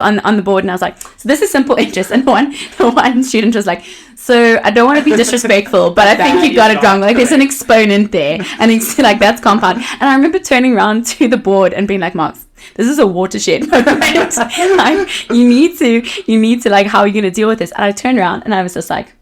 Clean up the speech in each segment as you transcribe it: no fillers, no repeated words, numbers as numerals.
on the board, and I was like, so this is simple interest. And one student was like, so I don't want to be disrespectful, but I think you got it wrong. Like there's an exponent there, and it's like that's compound. And I remember turning around to the board and being like, Mark, this is a watershed moment. Like you need to like, how are you gonna deal with this? And I turned around and I was just like,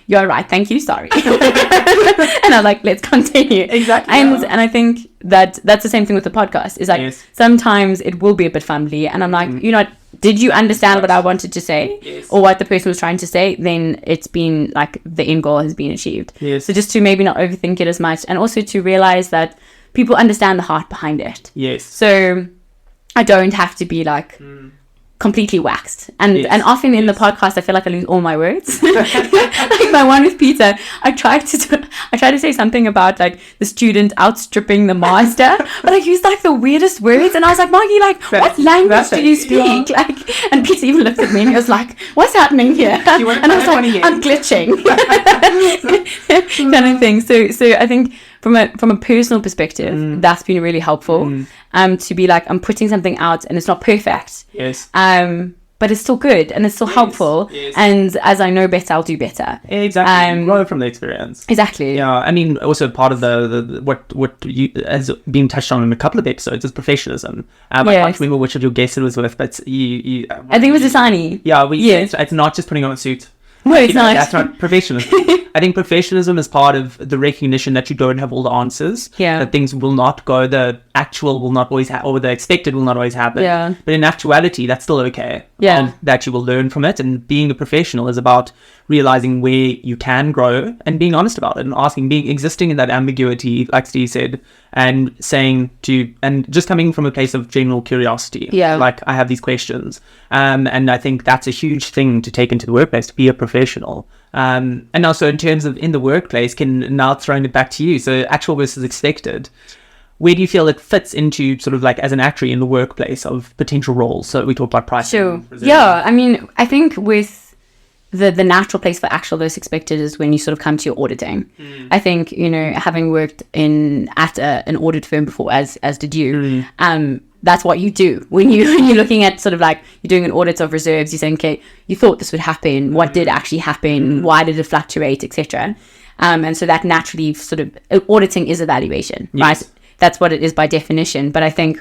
you're right, thank you, sorry. And I was like, let's continue. Exactly. And I think that's the same thing with the podcast. Is like sometimes it will be a bit fumbly, and I'm like, you know what, did you understand what I wanted to say? Yes. Or what the person was trying to say? Then it's been like the end goal has been achieved. Yes. So just to maybe not overthink it as much, and also to realize that people understand the heart behind it. Yes. So I don't have to be like completely waxed, and often in the podcast I feel like I lose all my words. Like my one with Peter, I tried to say something about like the student outstripping the master, but I used like the weirdest words, and I was like, Margie, like what language do you speak? Yeah. Like, and Peter even looked at me and he was like, what's happening here? And I was like, I'm glitching. Kind of thing. So I think from a personal perspective, that's been really helpful. To be like, I'm putting something out and it's not perfect. Yes. But it's still good and it's still helpful. Yes. And as I know better, I'll do better. Exactly. Learn from the experience. Exactly. Yeah. I mean, also part of the what you has been touched on in a couple of episodes is professionalism. I can't remember which of your guests it was with, but you I think it was S1E. Yeah. It's not just putting on a suit. No, it's not. That's not professionalism. I think professionalism is part of the recognition that you don't have all the answers. Yeah. That things will not go, the actual will not always happen, or the expected will not always happen. Yeah. But in actuality, that's still okay. Yeah. That you will learn from it. And being a professional is about realizing where you can grow and being honest about it and existing in that ambiguity, like Steve said, and and just coming from a place of general curiosity. Yeah. Like, I have these questions. And I think that's a huge thing to take into the workplace, to be a professional. And also in terms of in the workplace, now throwing it back to you. So actual versus expected. Where do you feel it fits into sort of like as an actuary in the workplace of potential roles? So we talked about pricing. Sure. Yeah. I mean, I think with the natural place for actual versus expected is when you sort of come to your auditing. I think, having worked at an audit firm before, as did you, that's what you do when you're looking at sort of like you're doing an audit of reserves. You're saying, okay, you thought this would happen. What did actually happen? Why did it fluctuate, etc. And so that naturally sort of auditing is evaluation, right? That's what it is by definition. But I think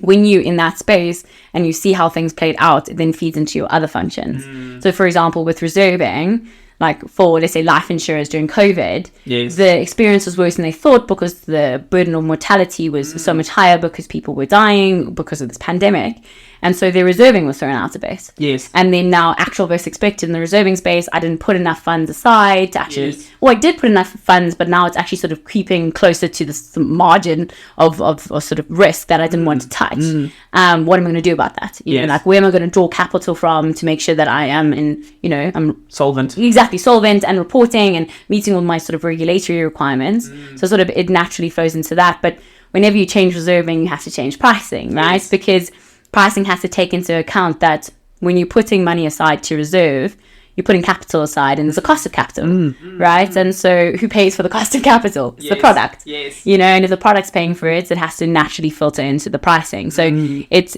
when you're in that space and you see how things played out, it then feeds into your other functions. So for example, with reserving, like for, let's say, life insurers during COVID, the experience was worse than they thought because the burden of mortality was so much higher because people were dying because of this pandemic. And so their reserving was thrown out a bit. Yes. And then now actual versus expected in the reserving space, I didn't put enough funds aside to actually, I did put enough funds, but now it's actually sort of creeping closer to this margin of sort of risk that I didn't want to touch. What am I going to do about that? Like where am I going to draw capital from to make sure that I am I'm solvent. Exactly, solvent and reporting and meeting all my sort of regulatory requirements. So sort of it naturally flows into that. But whenever you change reserving, you have to change pricing, right? Because pricing has to take into account that when you're putting money aside to reserve, you're putting capital aside and there's a cost of capital, right? And so who pays for the cost of capital? It's the product. And if the product's paying for it, it has to naturally filter into the pricing. So it's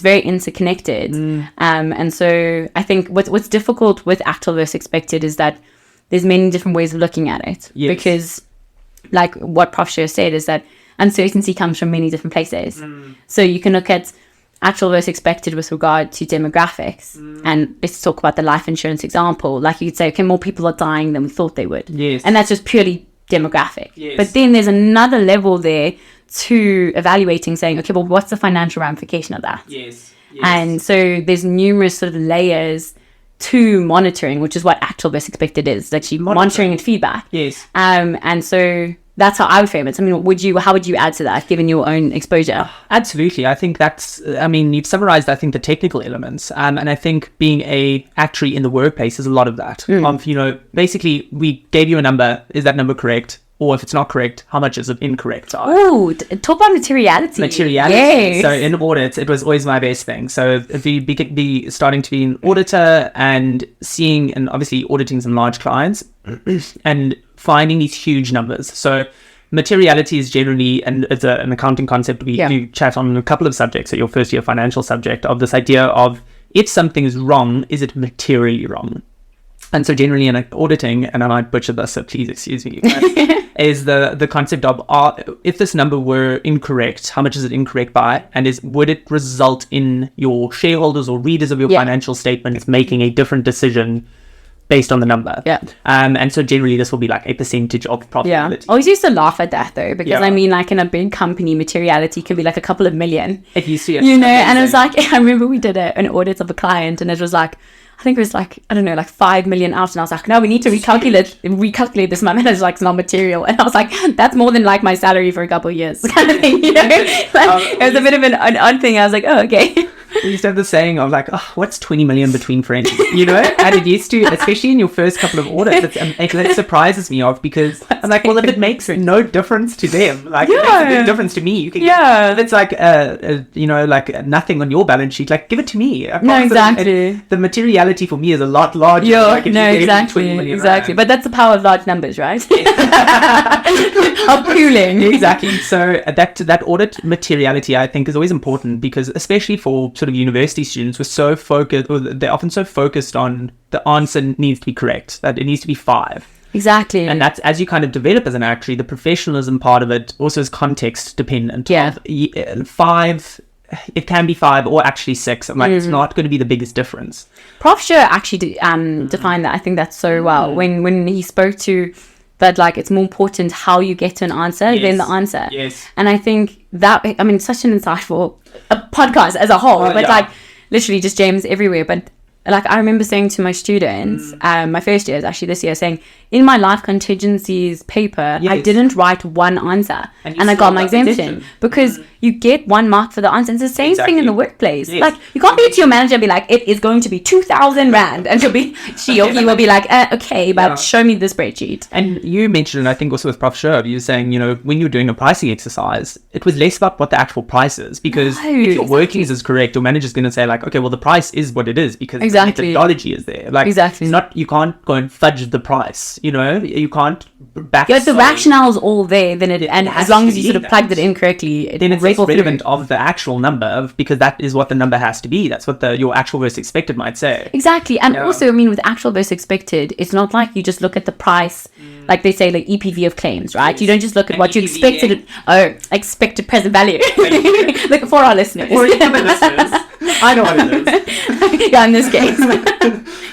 very interconnected. And so I think what's difficult with actual versus expected is that there's many different ways of looking at it. Because like what Prof. Sher said is that uncertainty comes from many different places. So you can look at actual versus expected with regard to demographics. And let's talk about the life insurance example. Like you could say, okay, more people are dying than we thought they would. And that's just purely demographic. But then there's another level there to evaluating, saying, okay, well, what's the financial ramification of that? And so there's numerous sort of layers to monitoring, which is what actual versus expected is. It's actually monitoring and feedback. And so that's how I would frame it. I mean, how would you add to that, given your own exposure? Absolutely. I think you've summarized, I think, the technical elements. And I think being a actuary in the workplace is a lot of that. Basically, we gave you a number. Is that number correct? Or if it's not correct, how much is it incorrect? Oh, talk about materiality. Yes. So in audit, it was always my best thing. So if you be starting to be an auditor and obviously auditing some large clients and finding these huge numbers. So materiality is generally, and it's an accounting concept we do chat on a couple of subjects at your first year financial subject, of this idea of if something is wrong, is it materially wrong? And so generally in auditing, and I might butcher this, so please excuse me, is the concept of if this number were incorrect, how much is it incorrect by? And would it result in your shareholders or readers of your financial statements making a different decision based on the number? And so generally this will be like a percentage of profitability. I always used to laugh at that though, because I mean, like in a big company, materiality can be like a couple of million. It used to, you know, and it was like, I remember we did an audit of a client, and it was like, I think it was like, I don't know, like 5 million out. And I was like, no, we need to recalculate this. My manager's like, it's not material. And I was like, that's more than like my salary for a couple of years kind of thing, you know? It was a bit of an odd thing. I was like, oh, okay. We used to have the saying of like, oh, what's 20 million between friends, you know? And it used to, especially in your first couple of audits, it surprises me because I'm like, well, if it makes no difference to them, like it makes a big difference to me. You can if it's like, you know, like nothing on your balance sheet, like give it to me. No, exactly. The materiality for me is a lot larger. Exactly. But that's the power of large numbers, right? Of pooling. Exactly. So that audit materiality, I think, is always important, because especially for sort of university students, we're so focused, or they're often so focused on the answer needs to be correct, that it needs to be 5. Exactly. And that's, as you kind of develop as an actuary, the professionalism part of it also is context dependent. 5, it can be 5 or actually 6. I'm like, it's not going to be the biggest difference. Prof. Sure actually defined that. I think that's so well. When he spoke to that, like, it's more important how you get to an answer than the answer. And I think that, I mean, such an insightful podcast as a whole, but like literally just gems everywhere. But like, I remember saying to my students, my first years, actually this year, saying, in my life contingencies paper, I didn't write one answer, and I got my exemption, because you get 1 mark for the answer. It's the same thing in the workplace. Like, you can't be to your manager and be like, it is going to be 2,000 rand, and she or he will be like, okay, but show me the spreadsheet. And you mentioned, and I think also with Prof. Sherb, you were saying, you know, when you're doing a pricing exercise, it was less about what the actual price is, because if your workings is correct, your manager's going to say like, okay, well, the price is what it is, because the methodology is there. Like, it's not, you can't go and fudge the price, you know, you can't back. If the rationale's all there, then and as long as you sort of plugged it in correctly, then it's relevant of the actual number, because that is what the number has to be. That's what your actual versus expected might say. Exactly. And also, I mean, with actual versus expected, it's not like you just look at the price, like they say, like EPV of claims, right? You don't just look at what you expected. Expected present value. Look for our listeners. I know what it is. In this case.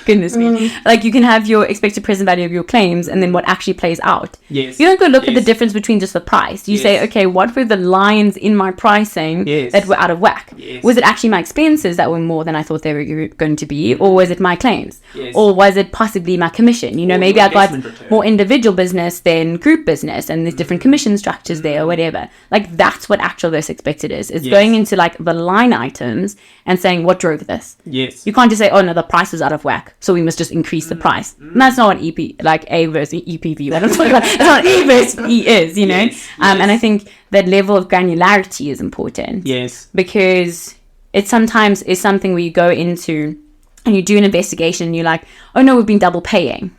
Goodness me. Like, you can have your expected present value of your claims and then what actually plays out. You don't go look at the difference between just the price. You say, okay, what were the lines in my pricing that were out of whack? Was it actually my expenses that were more than I thought they were going to be? Or was it my claims? Or was it possibly my commission? You know, maybe I got more individual business than group business, and there's different commission structures there or whatever. Like, that's what actual versus expected is. It's going into like the line items and saying what drove this. You can't just say, oh no, the price is out of whack, so we must just increase the price. And that's not what A versus EPV, what I'm talking about. That's not A versus E is, you know. And I think that level of granularity is important. Because it sometimes is something where you go into and you do an investigation and you're like, oh no, we've been double paying.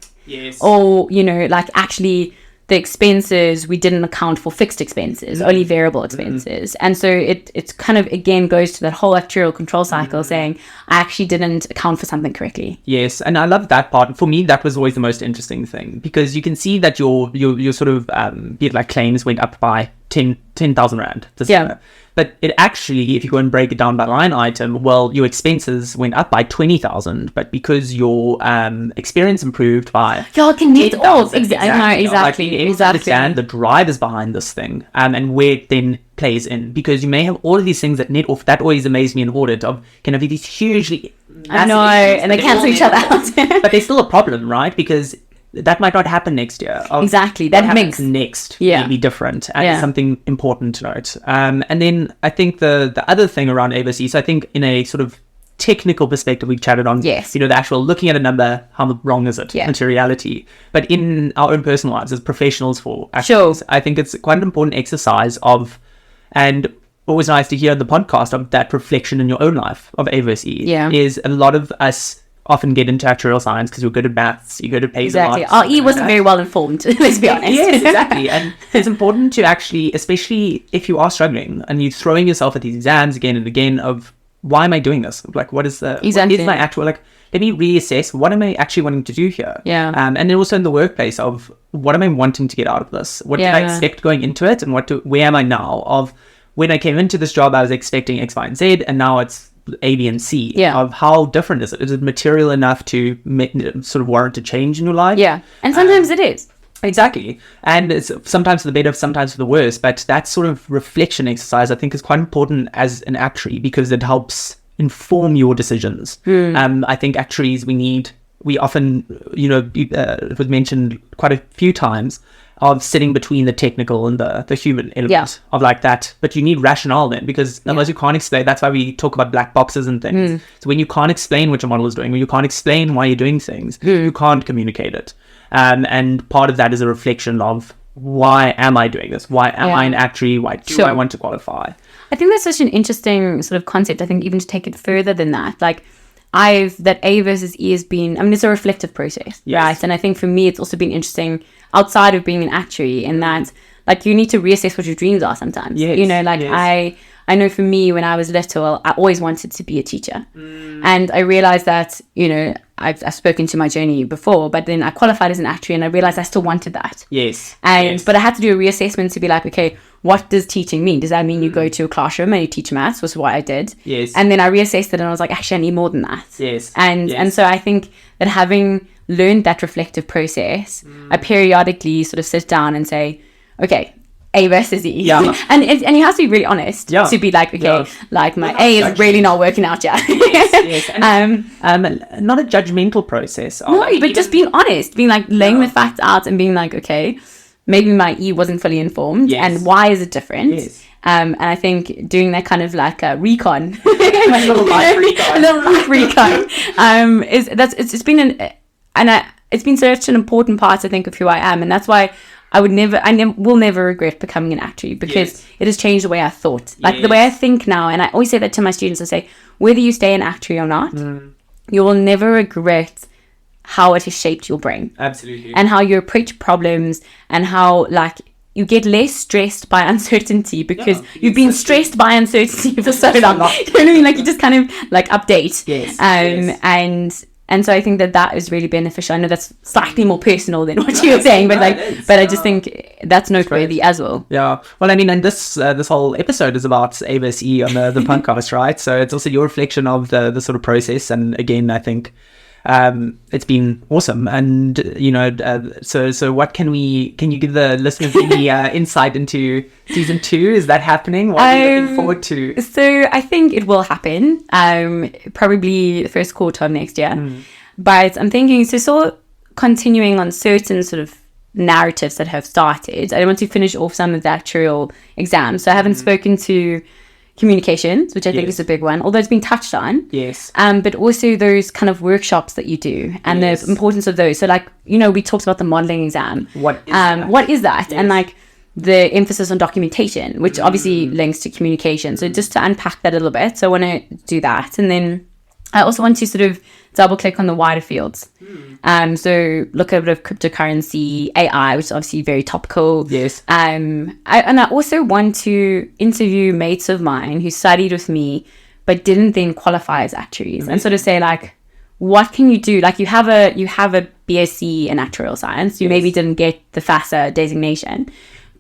Or, you know, like, actually the expenses, we didn't account for fixed expenses, only variable expenses. And so it's kind of, again, goes to that whole actuarial control cycle, saying, I actually didn't account for something correctly. And I love that part. For me, that was always the most interesting thing, because you can see that your sort of, be it like claims went up by 10,000 rand this year. But it actually, if you go and break it down by line item, well, your expenses went up by 20,000, but because your experience improved by exactly. Understand the drivers behind this thing, and where it then plays in, because you may have all of these things that net off. That always amazed me in audit, of can have these hugely, I know, and they cancel each other out. But there's still a problem, right? Because that might not happen next year. Exactly. That makes next may be different, and it's something important to note. And then I think the other thing around ABC, so I think in a sort of technical perspective, we've chatted on, you know, the actual looking at a number, how wrong is it, materiality. But in our own personal lives as professionals for actuaries, I think it's quite an important exercise of, and always nice to hear on the podcast, of that reflection in your own life of A versus E. Is a lot of us often get into actuarial science because you're good at maths, you're good at pays Exactly. a lot. Our E wasn't very well informed, let's be honest. Yes, exactly. And it's important to actually, especially if you are struggling and you're throwing yourself at these exams again and again of, why am I doing this? Like, what is Exactly. what is my actual, like, let me reassess, what am I actually wanting to do here? Yeah. And then also in the workplace of, what am I wanting to get out of this? What did I expect going into it? And where am I now? Of, when I came into this job, I was expecting X, Y, and Z, and now it's A, B, and C. Yeah. Of how different is it? Is it material enough to sort of warrant a change in your life? Yeah. And sometimes it is. Exactly. And it's sometimes for the better, sometimes for the worse. But that sort of reflection exercise, I think, is quite important as an actuary because it helps inform your decisions. I think actuaries, we often, it was mentioned quite a few times, of sitting between the technical and the human element of like that. But you need rationale then, because otherwise you can't explain. That's why we talk about black boxes and things. So when you can't explain what your model is doing, when you can't explain why you're doing things, you can't communicate it. And part of that is a reflection of, why am I doing this? Why am I an actuary? Why do I want to qualify? I think that's such an interesting sort of concept. I think even to take it further than that, like that A versus E has been, I mean, it's a reflective process, right? And I think for me, it's also been interesting outside of being an actuary in that, like, you need to reassess what your dreams are sometimes. I know for me, when I was little, I always wanted to be a teacher. And I realized that, I've spoken to my journey before, but then I qualified as an actuary and I realized I still wanted that. But I had to do a reassessment to be like, okay, what does teaching mean? Does that mean you go to a classroom and you teach maths, which is what I did? And then I reassessed it and I was like, actually, I need more than that. And so I think that having learned that reflective process, I periodically sort of sit down and say, okay, A versus E. And you have to be really honest to be like, okay, like my A is really not working out yet. And not a judgmental process. But just being honest, being like laying the facts out and being like, okay, maybe my E wasn't fully informed and why is it different? And I think doing that kind of like a recon, a little life recon, it's been such an important part, I think, of who I am, and that's why I will never regret becoming an actuary, because it has changed the way I thought, like the way I think now. And I always say that to my students. I say, whether you stay an actuary or not, you will never regret how it has shaped your brain. Absolutely. And how you approach problems, and how, like, you get less stressed by uncertainty because you've been stressed by uncertainty for so long. You know what I mean? Like, you just kind of like update. And so I think that is really beneficial. I know that's slightly more personal than what you were saying, but I just think that's noteworthy as well. Yeah. Well, I mean, and this whole episode is about A versus E on the podcast, right? So it's also your reflection of the sort of process. And again, I think it's been awesome. And so what can you give the listeners any insight into season 2? Is that happening? What are you looking forward to? So I think it will happen probably the first quarter of next year. But I'm thinking, so continuing on certain sort of narratives that have started, I want to finish off some of the actuarial exams. So I haven't spoken to communications, which I think is a big one, although it's been touched on. But also those kind of workshops that you do and the importance of those. So, like, we talked about the modeling exam. What is that? And like the emphasis on documentation, which obviously links to communication. So just to unpack that a little bit. So I want to do that. And then I also want to sort of double click on the wider fields. So look at a bit of cryptocurrency, AI, which is obviously very topical. I also want to interview mates of mine who studied with me but didn't then qualify as actuaries, and sort of say, like, what can you do? Like, you have a BSc in actuarial science. You maybe didn't get the FASA designation,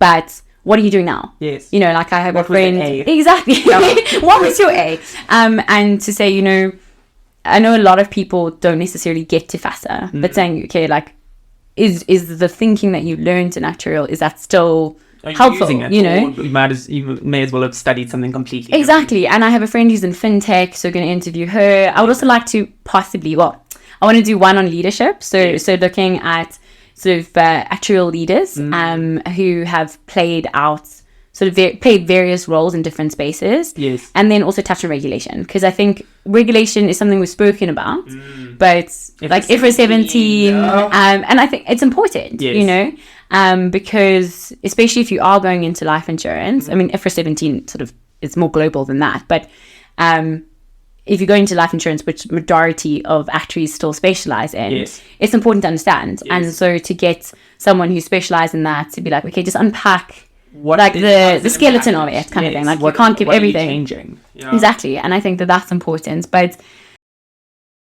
but what are you doing now? Like, I have a friend. Exactly. What was your A? And to say, I know a lot of people don't necessarily get to FASA, but saying, okay, like, is the thinking that you learned in actuarial, is that still helpful? You may as well have studied something completely exactly different. And I have a friend who's in fintech, so going to interview her. I would also like to possibly, I want to do one on leadership, so looking at sort of actuarial leaders who have played various roles in different spaces. And then also touch on regulation, because I think regulation is something we've spoken about, but like IFRS 17, and I think it's important, because especially if you are going into life insurance, I mean, IFRS 17 sort of is more global than that, but if you go into life insurance, which majority of actuaries still specialize in, Yes. it's important to understand. Yes. And so to get someone who specializes in that to be like, okay, just unpack What like is- the skeleton of it kind of Yes. thing. Like, you can't give What are you everything. changing? Yeah. Exactly. And I think that that's important. But